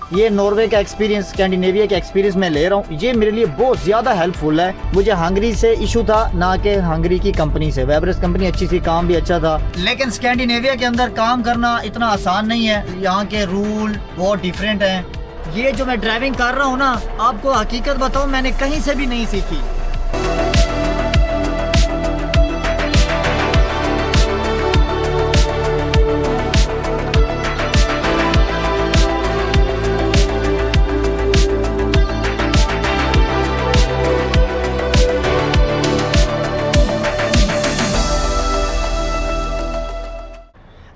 ये नॉर्वे का experience, Scandinavia का एक्सपीरियंस मैं ले रहा हूँ, ये मेरे लिए बहुत ज़्यादा हेल्पफुल है। मुझे हंगरी से इशू था ना कि हंगरी की कंपनी से। वेबरेस कंपनी अच्छी सी, काम भी अच्छा था, लेकिन स्कैंडिनेविया के अंदर काम करना इतना आसान नहीं है। यहाँ के रूल बहुत डिफरेंट हैं। ये जो मैं ड्राइविंग कर रहा हूँ ना, आपको हकीकत बताऊँ, मैंने कहीं से भी नहीं सीखी।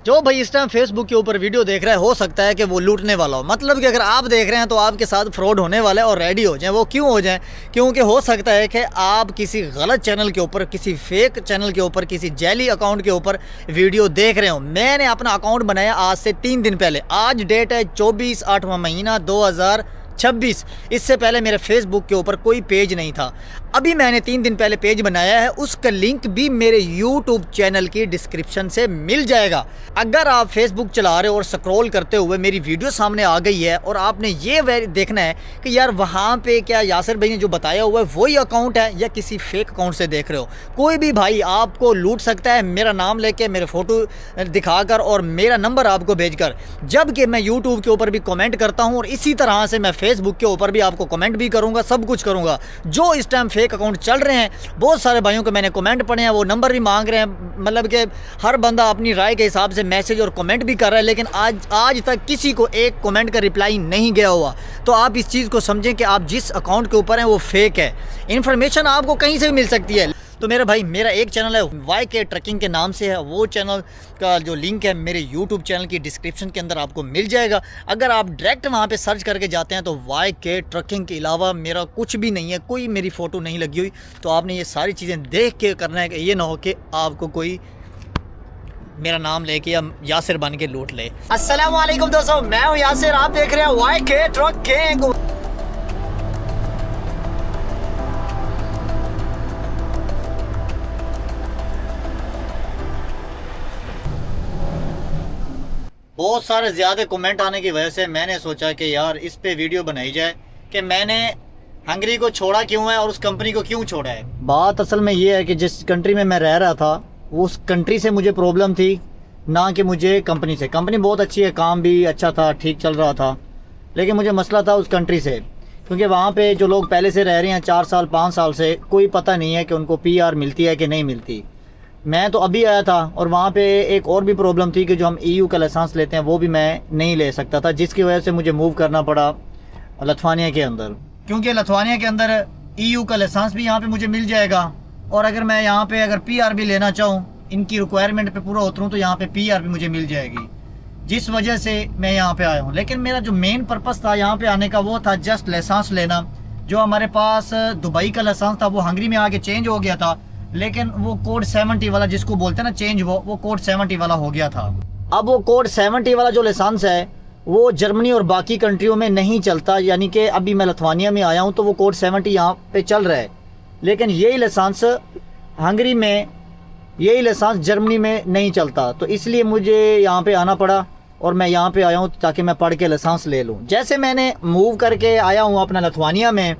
जो भाई इस टाइम फेसबुक के ऊपर वीडियो देख रहा है, हो सकता है कि वो लूटने वाला हो। मतलब कि अगर आप देख रहे हैं तो आपके साथ फ्रॉड होने वाला है, और रेडी हो जाएं। वो क्यों हो जाएं? क्योंकि हो सकता है कि आप किसी गलत चैनल के ऊपर, किसी फेक चैनल के ऊपर, किसी जैली अकाउंट के ऊपर वीडियो देख रहे हो। मैंने अपना अकाउंट बनाया आज से 3 दिन पहले। आज डेट है 24 8वां महीना 2026। इससे पहले मेरे फेसबुक के ऊपर कोई पेज नहीं था। अभी मैंने 3 दिन पहले पेज बनाया है, उसका लिंक भी मेरे यूट्यूब चैनल की डिस्क्रिप्शन से मिल जाएगा। अगर आप फेसबुक चला रहे हो और स्क्रॉल करते हुए मेरी वीडियो सामने आ गई है और आपने ये देखना है कि यार वहाँ पे क्या यासिर भाई ने जो बताया हुआ है वही अकाउंट है या किसी फेक अकाउंट से देख रहे हो। कोई भी भाई आपको लूट सकता है मेरा नाम लेके, मेरे फ़ोटो दिखाकर और मेरा नंबर आपको भेजकर। जबकि मैं यूट्यूब के ऊपर भी कमेंट करता हूँ और इसी तरह से मैं फेसबुक के ऊपर भी आपको कमेंट भी करूँगा, सब कुछ करूँगा। जो इस टाइम फेक अकाउंट चल रहे हैं, बहुत सारे भाइयों को मैंने कमेंट पढ़े हैं, वो नंबर भी मांग रहे हैं। मतलब कि हर बंदा अपनी राय के हिसाब से मैसेज और कमेंट भी कर रहा है, लेकिन आज तक किसी को एक कमेंट का रिप्लाई नहीं गया हुआ। तो आप इस चीज़ को समझें कि आप जिस अकाउंट के ऊपर हैं वो फेक है। इन्फॉर्मेशन आपको कहीं से भी मिल सकती है। तो मेरा भाई, मेरा एक चैनल है YK ट्रकिंग के नाम से है। वो चैनल का जो लिंक है मेरे यूट्यूब चैनल की डिस्क्रिप्शन के अंदर आपको मिल जाएगा। अगर आप डायरेक्ट वहाँ पे सर्च करके जाते हैं तो YK ट्रकिंग के अलावा मेरा कुछ भी नहीं है, कोई मेरी फ़ोटो नहीं लगी हुई। तो आपने ये सारी चीज़ें देख के करना है कि ये ना हो कि आपको कोई मेरा नाम लेके या यासिर बन के लूट ले। अस्सलाम वालेकुम दोस्तों, मैं हूँ यासिर, आप देख रहे हैं YK ट्रकिंग। बहुत सारे ज़्यादा कमेंट आने की वजह से मैंने सोचा कि यार इस पे वीडियो बनाई जाए कि मैंने हंगरी को छोड़ा क्यों है और उस कंपनी को क्यों छोड़ा है। बात असल में ये है कि जिस कंट्री में मैं रह रहा था उस कंट्री से मुझे प्रॉब्लम थी, ना कि मुझे कंपनी से। कंपनी बहुत अच्छी है, काम भी अच्छा था, ठीक चल रहा था, लेकिन मुझे मसला था उस कंट्री से। क्योंकि वहाँ पे जो लोग पहले से रह रहे हैं 4 साल 5 साल से, कोई पता नहीं है कि उनको PR मिलती है कि नहीं मिलती। मैं तो अभी आया था और वहाँ पे एक और भी प्रॉब्लम थी कि जो हम EU का लाइसेंस लेते हैं वो भी मैं नहीं ले सकता था, जिसकी वजह से मुझे मूव करना पड़ा लिथुआनिया के अंदर। क्योंकि लिथुआनिया के अंदर EU का लाइसेंस भी यहाँ पे मुझे मिल जाएगा, और अगर मैं यहाँ पे अगर PR भी लेना चाहूँ, इनकी रिक्वायरमेंट पे पूरा उतरूँ, तो यहाँ पे PR भी मुझे मिल जाएगी, जिस वजह से मैं यहाँ पे आया हूँ। लेकिन मेरा जो मेन पर्पस था यहाँ पे आने का वो था जस्ट लाइसेंस लेना। जो हमारे पास दुबई का लाइसेंस था वो हंगरी में आके चेंज हो गया था, लेकिन वो कोड 70 वाला जिसको बोलते हैं ना चेंज, वो कोड 70 वाला हो गया था। अब वो कोड 70 वाला जो लाइसेंस है वो जर्मनी और बाकी कंट्रियों में नहीं चलता। यानी कि अभी मैं लिथुआनिया में आया हूँ तो वो कोड 70 यहाँ पे चल रहा है, लेकिन यही लाइसेंस हंगरी में, यही लाइसेंस जर्मनी में नहीं चलता। तो इसलिए मुझे यहाँ पे आना पड़ा और मैं यहाँ पे आया हूँ ताकि मैं पढ़ के लाइसेंस ले लूँ। जैसे मैंने मूव करके आया हूँ अपना लिथुआनिया में,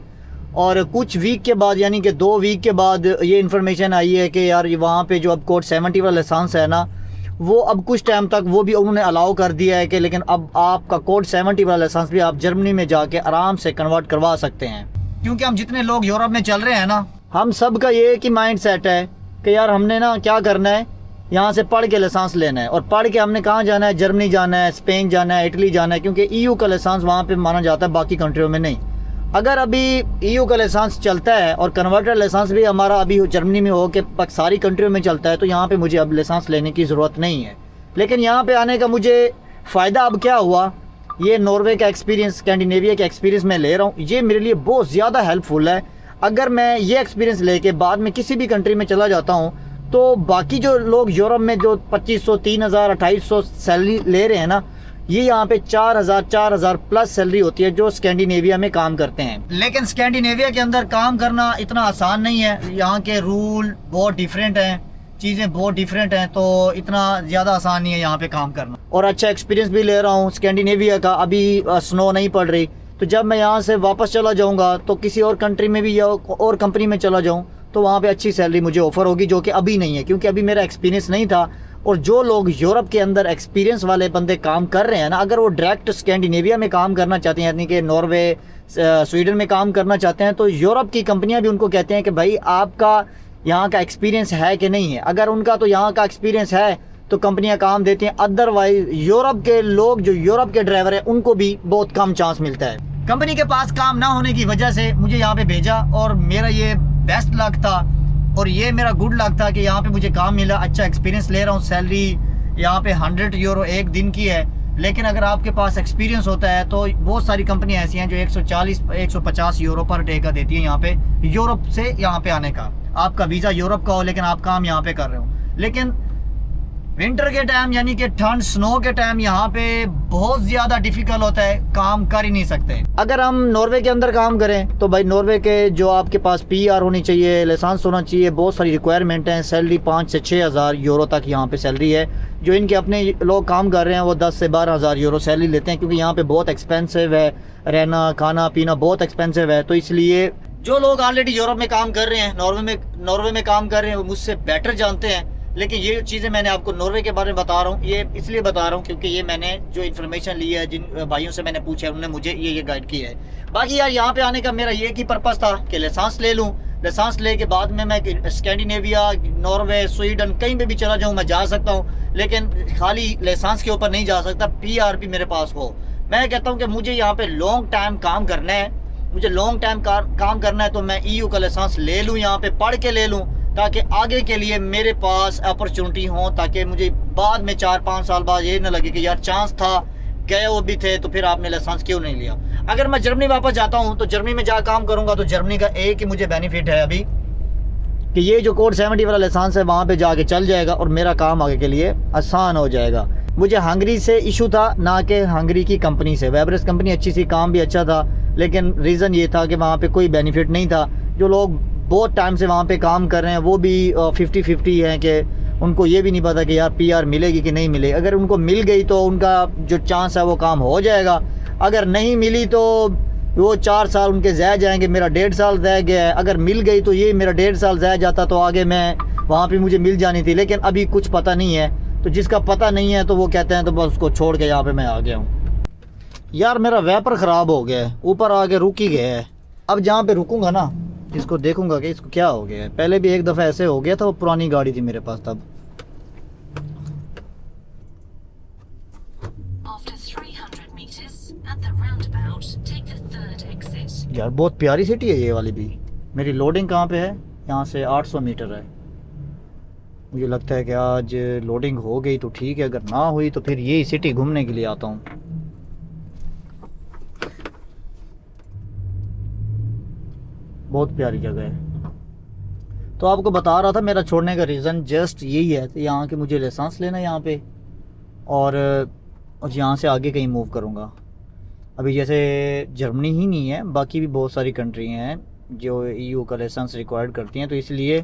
और कुछ वीक के बाद, यानी कि 2 वीक के बाद ये इन्फॉर्मेशन आई है कि यार वहाँ पे जो अब कोड 70 वाला लाइसेंस है ना, वो अब कुछ टाइम तक वो भी उन्होंने अलाउ कर दिया है कि लेकिन अब आपका कोड 70 वाला लाइसेंस भी आप जर्मनी में जाके आराम से कन्वर्ट करवा सकते हैं। क्योंकि हम जितने लोग यूरोप में चल रहे हैं ना, हम सब का ये एक ही माइंड सेट है कि यार हमने ना क्या करना है, यहाँ से पढ़ के लाइसेंस लेना है, और पढ़ के हमने कहाँ जाना है, जर्मनी जाना है, स्पेन जाना है, इटली जाना है, क्योंकि EU का लाइसेंस वहाँ पे माना जाता है, बाकी कंट्रियों में नहीं। अगर अभी EU का लाइसेंस चलता है और कन्वर्टर लाइसेंस भी हमारा अभी जर्मनी में हो के सारी कंट्रियों में चलता है, तो यहाँ पे मुझे अब लाइसेंस लेने की ज़रूरत नहीं है। लेकिन यहाँ पे आने का मुझे फ़ायदा अब क्या हुआ, ये नॉर्वे का एक्सपीरियंस, स्कैंडिनेविया का एक्सपीरियंस मैं ले रहा हूँ, ये मेरे लिए बहुत ज़्यादा हेल्पफुल है। अगर मैं ये एक्सपीरियंस लेके बाद में किसी भी कंट्री में चला जाता हूँ, तो बाकी जो लोग यूरोप में जो 2500, 3000, 2800 सैलरी ले रहे हैं ना, ये यहाँ पे 4000 प्लस सैलरी होती है जो स्कैंडिनेविया में काम करते हैं। लेकिन स्कैंडिनेविया के अंदर काम करना इतना आसान नहीं है। यहाँ के रूल बहुत डिफरेंट हैं। चीज़ें बहुत डिफरेंट हैं, तो इतना ज़्यादा आसान नहीं है यहाँ पे काम करना। और अच्छा एक्सपीरियंस भी ले रहा हूँ स्कैंडिनेविया का। अभी स्नो नहीं पड़ रही, तो जब मैं यहाँ से वापस चला जाऊँगा तो किसी और कंट्री में भी या और कंपनी में चला जाऊँ तो वहाँ पे अच्छी सैलरी मुझे ऑफ़र होगी, जो कि अभी नहीं है, क्योंकि अभी मेरा एक्सपीरियंस नहीं था। और जो लोग यूरोप के अंदर एक्सपीरियंस वाले बंदे काम कर रहे हैं ना, अगर वो डायरेक्ट स्कैंडिनेविया में काम करना चाहते हैं, यानी कि नॉर्वे स्वीडन में काम करना चाहते हैं, तो यूरोप की कंपनियां भी उनको कहते हैं कि भाई आपका यहाँ का एक्सपीरियंस है कि नहीं है। अगर उनका तो यहाँ का एक्सपीरियंस है तो कंपनियां काम देती हैं, अदरवाइज यूरोप के लोग जो यूरोप के ड्राइवर हैं उनको भी बहुत कम चांस मिलता है। कंपनी के पास काम ना होने की वजह से मुझे यहाँ पे भेजा, और मेरा ये बेस्ट लक था और ये मेरा गुड लक था कि यहाँ पे मुझे काम मिला। अच्छा एक्सपीरियंस ले रहा हूँ, सैलरी यहाँ पे 100 यूरो एक दिन की है। लेकिन अगर आपके पास एक्सपीरियंस होता है तो बहुत सारी कंपनियाँ ऐसी हैं जो 140-150 यूरो पर डे का देती हैं यहाँ पे, यूरोप से यहाँ पे आने का। आपका वीज़ा यूरोप का हो लेकिन आप काम यहाँ पे कर रहे हो। लेकिन विंटर के टाइम यानी कि ठंड स्नो के टाइम यहाँ पे बहुत ज़्यादा डिफ़िकल्ट होता है, काम कर ही नहीं सकते। अगर हम नॉर्वे के अंदर काम करें तो भाई नॉर्वे के जो आपके पास पीआर होनी चाहिए, लाइसेंस होना चाहिए, बहुत सारी रिक्वायरमेंट हैं। सैलरी 5 से 6 हज़ार यूरो तक यहाँ पे सैलरी है। जो इनके अपने लोग काम कर रहे हैं वो 10 से 12 हज़ार यूरो सैलरी लेते हैं, क्योंकि यहाँ पर बहुत एक्सपेंसिव है, रहना खाना पीना बहुत एक्सपेंसिव है। तो इसलिए जो लोग ऑलरेडी यूरोप में काम कर रहे हैं, नॉर्वे में काम कर रहे हैं, वो मुझसे बेटर जानते हैं। लेकिन ये चीज़ें मैंने आपको नॉर्वे के बारे में बता रहा हूँ, ये इसलिए बता रहा हूँ क्योंकि ये मैंने जो इन्फॉर्मेशन ली है, जिन भाइयों से मैंने पूछा है, उन्होंने मुझे ये गाइड किया है। बाकी यार यहाँ पे आने का मेरा ये की पर्पज़ था कि लाइसेंस ले लूँ, लाइसेंस ले के बाद में मैं स्कैंडिनेविया, नॉर्वे, स्वीडन कहीं पे भी चला जाऊँ, मैं जा सकता हूँ। लेकिन खाली लाइसेंस के ऊपर नहीं जा सकता, पीआर भी मेरे पास हो। मैं कहता हूँ कि मुझे यहाँ पे लॉन्ग टाइम काम करना है, मुझे लॉन्ग टाइम काम करना है, तो मैं EU का लाइसेंस ले लूँ, यहाँ पे पढ़ के ले लूँ, ताकि आगे के लिए मेरे पास अपॉर्चुनिटी हो, ताकि मुझे बाद में 4-5 साल बाद ये ना लगे कि यार चांस था, गए वो भी थे, तो फिर आपने लाइसेंस क्यों नहीं लिया। अगर मैं जर्मनी वापस जाता हूँ तो जर्मनी में जा काम करूँगा, तो जर्मनी का एक ही मुझे बेनिफिट है अभी कि ये जो कोड 70 वाला लाइसेंस है वहाँ पे जाके चल जाएगा और मेरा काम आगे के लिए आसान हो जाएगा। मुझे हंगरी से इशू था, ना कि हंगरी की कंपनी से। वेबरेस कंपनी अच्छी सी, काम भी अच्छा था, लेकिन रीज़न ये था कि वहाँ पे कोई बेनिफिट नहीं था। जो लोग बहुत टाइम से वहाँ पे काम कर रहे हैं वो भी 50-50 हैं कि उनको ये भी नहीं पता कि यार पीआर मिलेगी कि नहीं मिलेगी। अगर उनको मिल गई तो उनका जो चांस है वो काम हो जाएगा, अगर नहीं मिली तो वो 4 साल उनके ज़ाया जाएंगे। मेरा 1.5 साल ज़ाया गया है। अगर मिल गई तो ये मेरा 1.5 साल ज़ाया जाता तो आगे मैं वहाँ पे मुझे मिल जानी थी, लेकिन अभी कुछ पता नहीं है। तो जिसका पता नहीं है तो वो कहते हैं तो बस उसको छोड़ के यहाँ पे मैं आ गया हूँ। यार मेरा वैपर ख़राब हो गया है, ऊपर आके रुक ही गया है। अब जहाँ पे रुकूँगा ना, इसको देखूँगा कि इसको क्या हो गया है। पहले भी एक दफ़ा ऐसे हो गया था, वो पुरानी गाड़ी थी मेरे पास तब। यार बहुत प्यारी सिटी है ये वाली भी। मेरी लोडिंग कहाँ पे है, यहाँ से 800 मीटर है। मुझे लगता है कि आज लोडिंग हो गई तो ठीक है, अगर ना हुई तो फिर यही सिटी घूमने के लिए आता हूँ। बहुत प्यारी जगह है। तो आपको बता रहा था मेरा छोड़ने का रीज़न जस्ट यही है कि यहाँ के मुझे लाइसेंस लेना है यहाँ पे, और यहाँ से आगे कहीं मूव करूँगा। अभी जैसे जर्मनी ही नहीं है, बाकी भी बहुत सारी कंट्री हैं जो EU का लाइसेंस रिक्वायर्ड करती हैं, तो इसलिए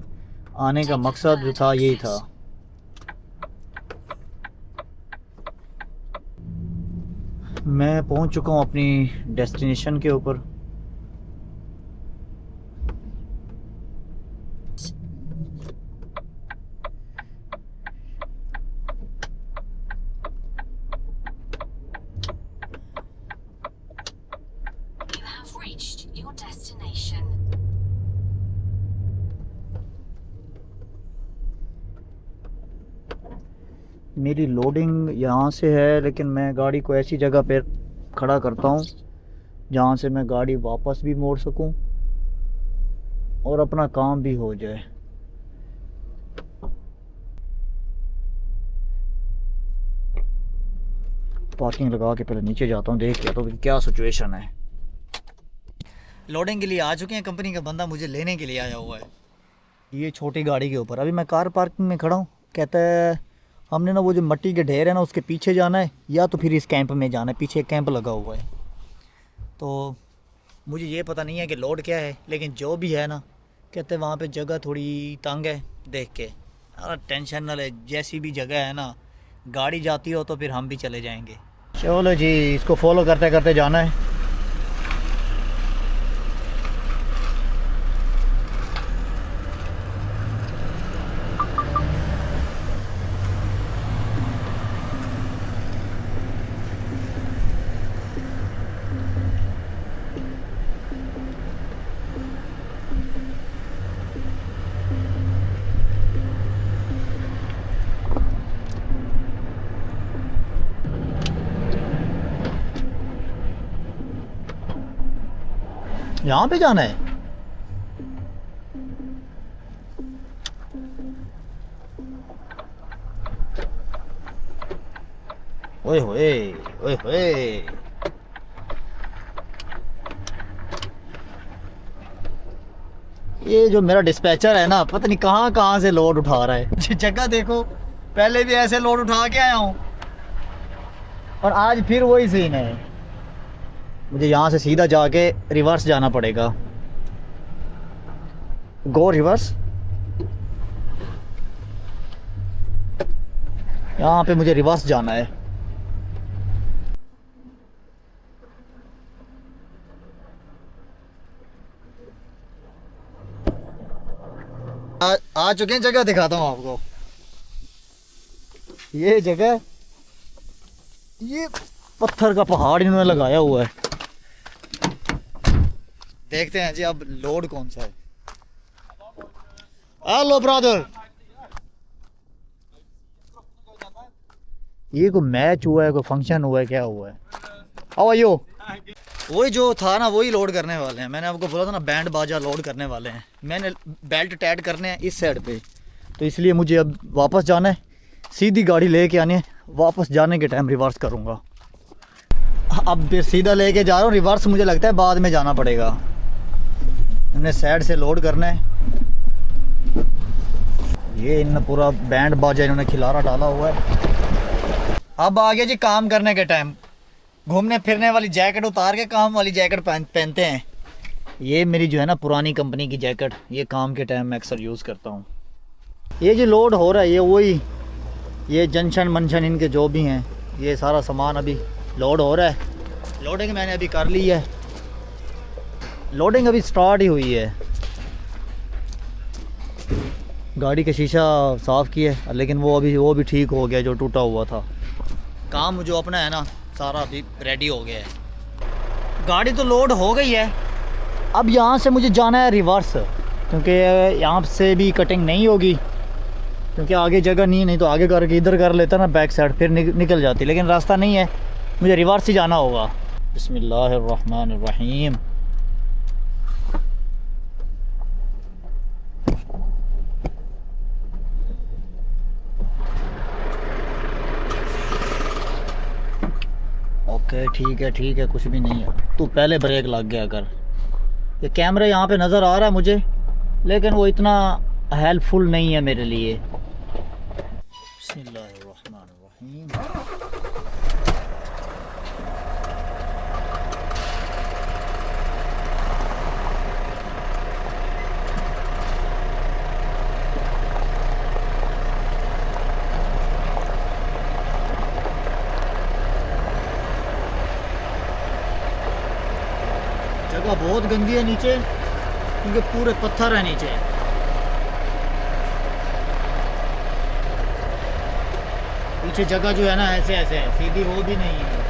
आने का मकसद जो था यही था। मैं पहुंच चुका हूं अपनी डेस्टिनेशन के ऊपर। मेरी लोडिंग यहाँ से है, लेकिन मैं गाड़ी को ऐसी जगह पर खड़ा करता हूँ जहाँ से मैं गाड़ी वापस भी मोड़ सकूँ और अपना काम भी हो जाए। पार्किंग लगा के पहले नीचे जाता हूँ, देख के तो क्या सिचुएशन है। लोडिंग के लिए आ चुके हैं, कंपनी का बंदा मुझे लेने के लिए आया हुआ है ये छोटी गाड़ी के ऊपर। अभी मैं कार पार्किंग में खड़ा हूँ, कहता है हमने ना वो जो मिट्टी के ढेर है ना उसके पीछे जाना है, या तो फिर इस कैंप में जाना है। पीछे कैंप लगा हुआ है, तो मुझे ये पता नहीं है कि लोड क्या है, लेकिन जो भी है ना, कहते हैं वहाँ पे जगह थोड़ी तंग है, देख के टेंशन ना ले, जैसी भी जगह है ना, गाड़ी जाती हो तो फिर हम भी चले जाएंगे। चलो जी, इसको फॉलो करते करते जाना है। यहाँ पे जाना है। ओए होए, ओए होए। ये जो मेरा डिस्पैचर है ना, पता नहीं कहाँ कहाँ से लोड उठा रहा है। जगह देखो, पहले भी ऐसे लोड उठा के आया हूँ और आज फिर वही सीन है। मुझे यहाँ से सीधा जाके रिवर्स जाना पड़ेगा। गो रिवर्स। यहाँ पे मुझे रिवर्स जाना है। आ चुके हैं, जगह दिखाता हूँ आपको। ये जगह, ये पत्थर का पहाड़ इन्होंने लगाया हुआ है। देखते हैं जी अब लोड कौन सा है। हेलो ब्रदर, ये कोई मैच हुआ है, कोई फंक्शन हुआ है, क्या हुआ है? How are you? वही जो था ना, वही लोड करने वाले हैं। मैंने आपको बोला था ना, बैंड बाजा लोड करने वाले हैं। मैंने बेल्ट टाइट करने हैं इस साइड पे, तो इसलिए मुझे अब वापस जाना है। सीधी गाड़ी लेके आनी है, वापस जाने के टाइम रिवर्स करूँगा। अब फिर सीधा लेके जा रहा हूँ, रिवर्स मुझे लगता है बाद में जाना पड़ेगा। हमने साइड से लोड करना है। ये इन पूरा बैंड बाजा इन्होंने खिलारा डाला हुआ है। अब आ गया जी काम करने के टाइम। घूमने फिरने वाली जैकेट उतार के काम वाली जैकेट पहनते हैं। ये मेरी जो है ना पुरानी कंपनी की जैकेट, ये काम के टाइम मैं अक्सर यूज़ करता हूँ। ये जो लोड हो रहा है, ये वही, ये जंक्शन मंशन इनके जो भी हैं, ये सारा सामान अभी लोड हो रहा है। लोडिंग मैंने अभी कर ली है, लोडिंग अभी स्टार्ट ही हुई है। गाड़ी का शीशा साफ़ किया है, लेकिन वो भी ठीक हो गया जो टूटा हुआ था। काम जो अपना है ना, सारा अभी रेडी हो गया है। गाड़ी तो लोड हो गई है। अब यहाँ से मुझे जाना है रिवर्स, क्योंकि यहाँ से भी कटिंग नहीं होगी, क्योंकि आगे जगह नहीं तो आगे करके इधर कर लेता ना बैक साइड, फिर निकल जाती। लेकिन रास्ता नहीं है, मुझे रिवर्स ही जाना होगा। बिस्मिल्लाहिर्रहमानिर्रहीम। ओके ठीक है, कुछ भी नहीं है। तू पहले ब्रेक लग गया कर। ये कैमरा यहाँ पे नज़र आ रहा है मुझे, लेकिन वो इतना हेल्पफुल नहीं है मेरे लिए। बिस्मिल्लाहिर्रहमानिर्रहीम। जगह बहुत गंदी है नीचे, क्योंकि पूरे पत्थर है नीचे। पीछे जगह जो है ना ऐसे है, सीधी वो भी नहीं है।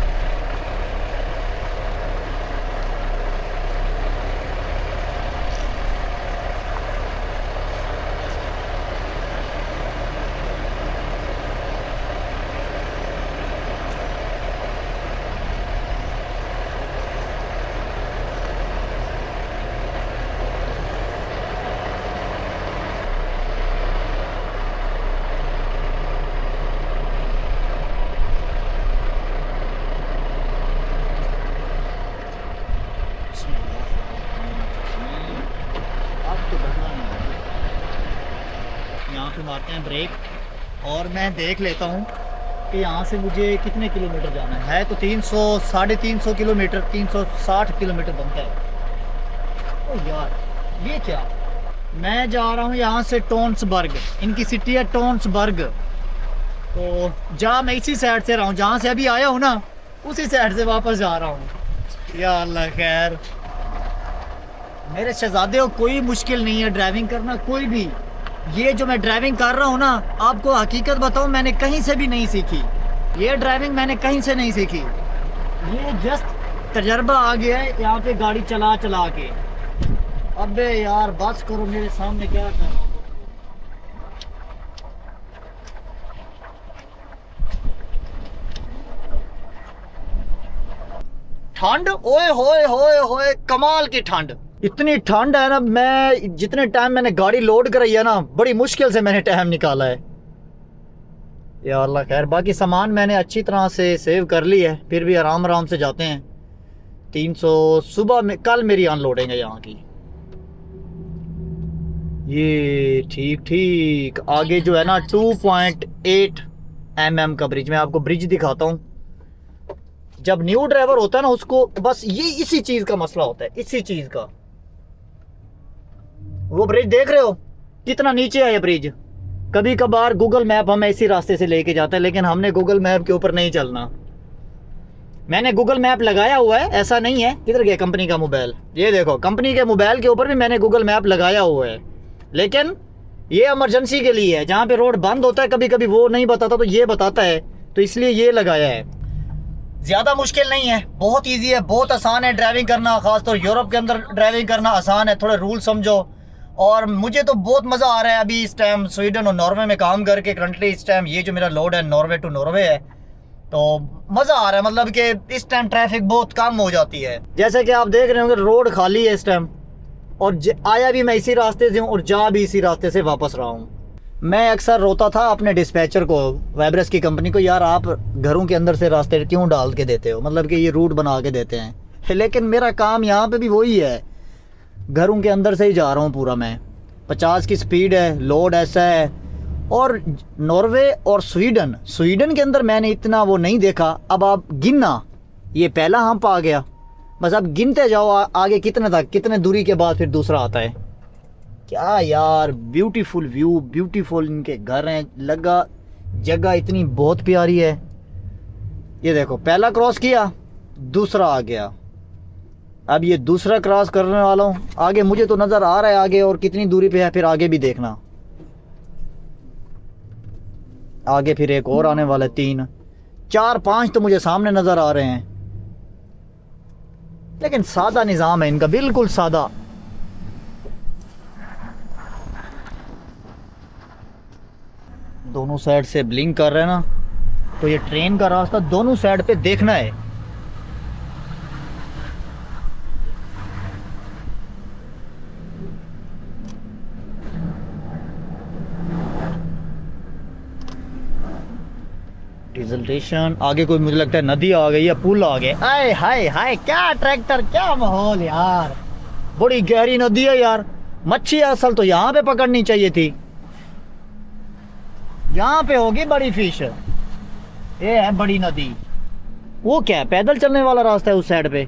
यहाँ पे मारते हैं ब्रेक, और मैं देख लेता हूँ कि यहाँ से मुझे कितने किलोमीटर जाना है। तो 300-350 किलोमीटर, 360 किलोमीटर बनता है। ओ यार, ये क्या, मैं जा रहा हूँ यहाँ से टोन्सबर्ग, इनकी सिटी है टोन्सबर्ग। तो जहाँ मैं इसी साइड से रहा हूँ, जहाँ से अभी आया हूँ ना, उसी साइड से वापस जा रहा हूँ। या अल्लाह खैर। मेरे शहजादे को कोई मुश्किल नहीं है ड्राइविंग करना, कोई भी। ये जो मैं ड्राइविंग कर रहा हूँ ना, आपको हकीकत बताऊँ, मैंने कहीं से भी नहीं सीखी। ये ड्राइविंग मैंने कहीं से नहीं सीखी, ये जस्ट तजर्बा आ गया है यहाँ पे गाड़ी चला चला के। अबे यार बस करो, मेरे सामने क्या कर रहा हूँ। ठंड, ओए होए होए होए, कमाल की ठंड। इतनी ठंड है ना, मैं जितने टाइम मैंने गाड़ी लोड कराई है ना, बड़ी मुश्किल से मैंने टाइम निकाला है। या अल्लाह खैर, बाकी सामान मैंने अच्छी तरह से सेव कर ली है, फिर भी आराम आराम से जाते हैं। 300 सुबह में, कल मेरी अनलोडिंग है यहाँ की। ये ठीक ठीक आगे जो है ना 2.8 mm का ब्रिज, मैं आपको ब्रिज दिखाता हूँ। जब न्यू ड्राइवर होता है ना, उसको बस ये इसी चीज का मसला होता है, इसी चीज का। वो ब्रिज देख रहे हो कितना नीचे है ये ब्रिज। कभी कभार गूगल मैप हमें इसी रास्ते से लेके जाता है, लेकिन हमने गूगल मैप के ऊपर नहीं चलना। मैंने गूगल मैप लगाया हुआ है, ऐसा नहीं है। किधर गया कंपनी का मोबाइल, ये देखो कंपनी के मोबाइल के ऊपर भी मैंने गूगल मैप लगाया हुआ है, लेकिन ये इमरजेंसी के लिए है। जहाँ पे रोड बंद होता है कभी कभी वो नहीं बताता, तो ये बताता है, तो इसलिए ये लगाया है। ज़्यादा मुश्किल नहीं है, बहुत ईजी है, बहुत आसान है ड्राइविंग करना। खासतौर यूरोप के अंदर ड्राइविंग करना आसान है, थोड़े रूल समझो। और मुझे तो बहुत मज़ा आ रहा है अभी इस टाइम स्वीडन और नॉर्वे में काम करके। करंटली इस टाइम ये जो मेरा लोड है नॉर्वे टू नॉर्वे है, तो मज़ा आ रहा है। मतलब कि इस टाइम ट्रैफिक बहुत कम हो जाती है। जैसे कि आप देख रहे होंगे रोड खाली है इस टाइम, और आया भी मैं इसी रास्ते से हूँ और जा भी इसी रास्ते से वापस रहा हूँ। मैं अक्सर रोता था अपने डिस्पैचर को, वाइब्रस की कंपनी को, यार आप घरों के अंदर से रास्ते क्यों डाल के देते हो, मतलब कि ये रूट बना के देते हैं। लेकिन मेरा काम यहाँ पे भी वही है, घरों के अंदर से ही जा रहा हूँ पूरा मैं। 50 की स्पीड है, लोड ऐसा है। और नॉर्वे और स्वीडन के अंदर मैंने इतना वो नहीं देखा। अब आप गिनना, ये पहला हम्प आ गया, बस अब गिनते जाओ आगे कितने तक, कितने दूरी के बाद फिर दूसरा आता है। क्या यार ब्यूटीफुल व्यू, ब्यूटीफुल इनके घर हैं, लगा जगह इतनी बहुत प्यारी है। ये देखो पहला क्रॉस किया, दूसरा आ गया, अब ये दूसरा क्रॉस करने वाला हूँ। आगे मुझे तो नज़र आ रहा है आगे और कितनी दूरी पे है, फिर आगे भी देखना। आगे फिर एक और आने वाला है, 3 4 5 तो मुझे सामने नज़र आ रहे हैं। लेकिन सादा निज़ाम है इनका, बिल्कुल सादा। दोनों साइड से ब्लिंक कर रहे हैं ना, तो ये ट्रेन का रास्ता दोनों साइड पे देखना है। डीजल स्टेशन आगे, कोई मुझे लगता है नदी आ गई या पुल आ गया। आए हाय हाय, क्या ट्रैक्टर, क्या माहौल यार। बड़ी गहरी नदी है यार, मच्छी असल तो यहाँ पे पकड़नी चाहिए थी, यहाँ पे होगी बड़ी फिश। ये है बड़ी नदी। वो क्या है, पैदल चलने वाला रास्ता है उस साइड पे।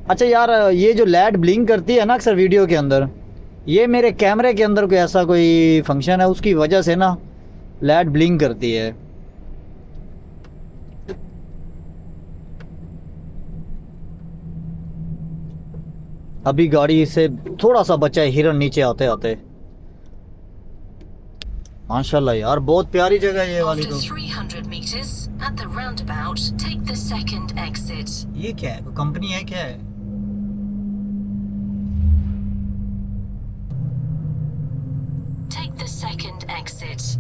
अच्छा यार, ये जो लाइट ब्लिंक करती है ना अक्सर वीडियो के अंदर, ये मेरे कैमरे के अंदर कोई ऐसा कोई फंक्शन है, उसकी वजह से ना लाइट ब्लिंक करती है। अभी गाड़ी से थोड़ा सा बचा है हिरन नीचे आते आते। माशाल्लाह यार, बहुत प्यारी जगह है ये वाली तो। 300 meters at the roundabout, take the second exit. ये क्या है, कोई कंपनी है क्या है? Take the second exit.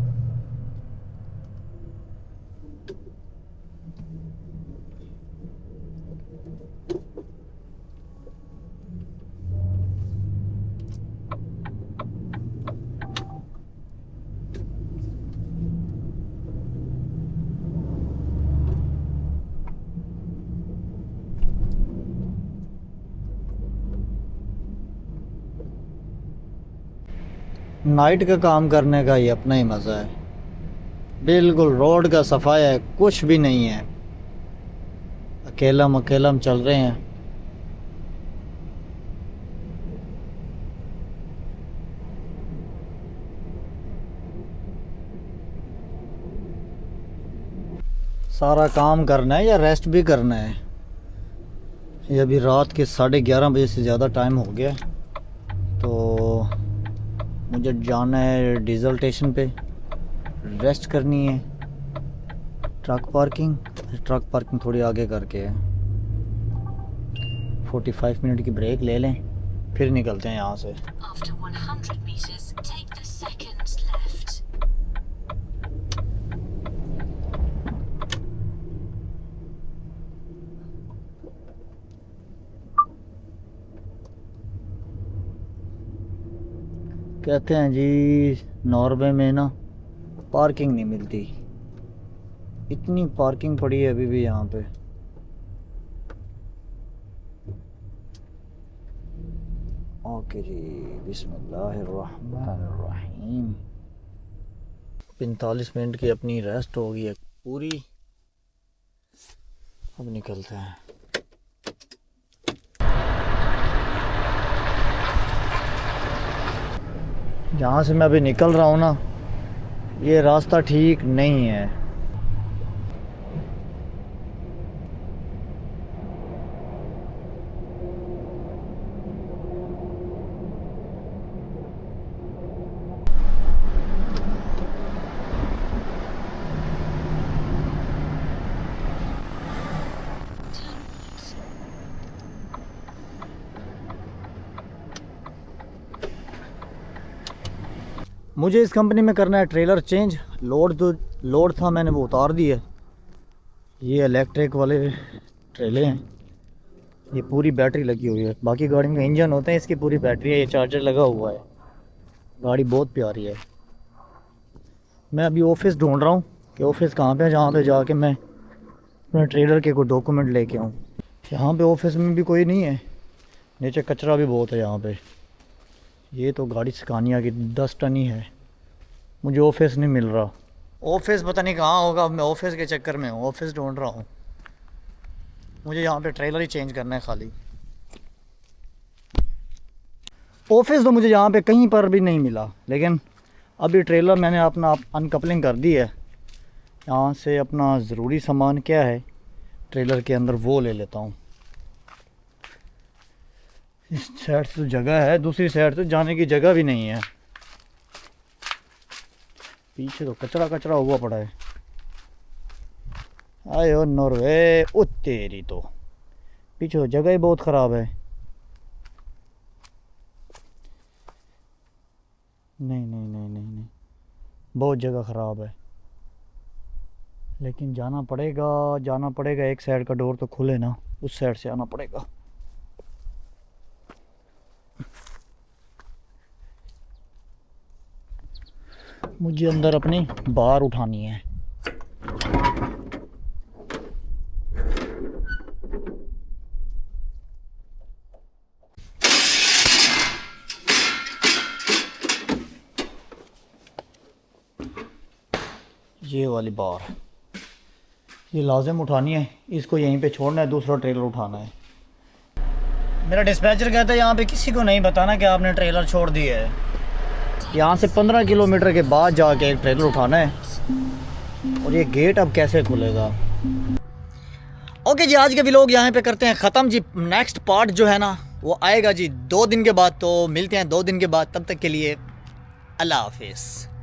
Night का काम करने का ये अपना ही मज़ा है। बिल्कुल रोड का सफाई है, कुछ भी नहीं है, अकेला चल रहे हैं। सारा काम करना है या रेस्ट भी करना है? ये अभी रात के 11:30 बजे से ज़्यादा टाइम हो गया, तो मुझे जाना है डीजल स्टेशन पे, रेस्ट करनी है। ट्रक पार्किंग थोड़ी आगे करके है। 45 मिनट की ब्रेक ले लें, फिर निकलते हैं यहाँ से। After 100 meters, take the second left. कहते हैं जी नॉर्वे में ना पार्किंग नहीं मिलती, इतनी पार्किंग पड़ी है अभी भी यहाँ पे। ओके जी, बिस्मिल्लाहिर्रहमानिर्रहीम। 45 मिनट की अपनी रेस्ट हो गई है पूरी, अब निकलते हैं। जहाँ से मैं अभी निकल रहा हूँ ना, ये रास्ता ठीक नहीं है। मुझे इस कंपनी में करना है ट्रेलर चेंज। लोड था, मैंने वो उतार दिया। ये इलेक्ट्रिक वाले ट्रेले हैं, ये पूरी बैटरी लगी हुई है। बाकी गाड़ी में इंजन होते हैं, इसकी पूरी बैटरी है, ये चार्जर लगा हुआ है। गाड़ी बहुत प्यारी है। मैं अभी ऑफिस ढूंढ रहा हूँ कि ऑफिस कहाँ पे है, जहाँ पे जाके मैं अपने ट्रेलर के कोई डॉक्यूमेंट लेके आऊँ। यहाँ पे ऑफिस में भी कोई नहीं है, नीचे कचरा भी बहुत है यहाँ पे। ये तो गाड़ी स्कानिया की 10 टन ही है। मुझे ऑफिस नहीं मिल रहा, ऑफिस पता नहीं कहाँ होगा। मैं ऑफिस के चक्कर में हूँ, ऑफिस ढूंढ रहा हूँ। मुझे यहाँ पे ट्रेलर ही चेंज करना है खाली। ऑफिस तो मुझे यहाँ पे कहीं पर भी नहीं मिला, लेकिन अभी ट्रेलर मैंने अपना अनकपलिंग कर दी है। यहाँ से अपना ज़रूरी सामान क्या है ट्रेलर के अंदर वो ले लेता हूँ। इस साइड से तो जगह है, दूसरी साइड से जाने की जगह भी नहीं है। पीछे तो कचरा हुआ पड़ा है। आयो नॉर्वे, ओ तेरी तो पीछे तो जगह ही बहुत ख़राब है। नहीं, बहुत जगह ख़राब है। लेकिन जाना पड़ेगा। एक साइड का डोर तो खुले ना, उस साइड से आना पड़ेगा। मुझे अंदर अपनी बार उठानी है। ये वाली बार ये लाजिम उठानी है, इसको यहीं पे छोड़ना है, दूसरा ट्रेलर उठाना है। मेरा डिस्पैचर कहता है यहाँ पे किसी को नहीं बताना कि आपने ट्रेलर छोड़ दिया है। यहाँ से 15 किलोमीटर के बाद जाके एक ट्रेलर उठाना है, और ये गेट अब कैसे खुलेगा। ओके जी, आज के व्लॉग यहाँ पे करते हैं ख़त्म जी। नेक्स्ट पार्ट जो है ना वो आएगा जी 2 दिन के बाद, तो मिलते हैं 2 दिन के बाद। तब तक के लिए अल्लाह हाफिज़।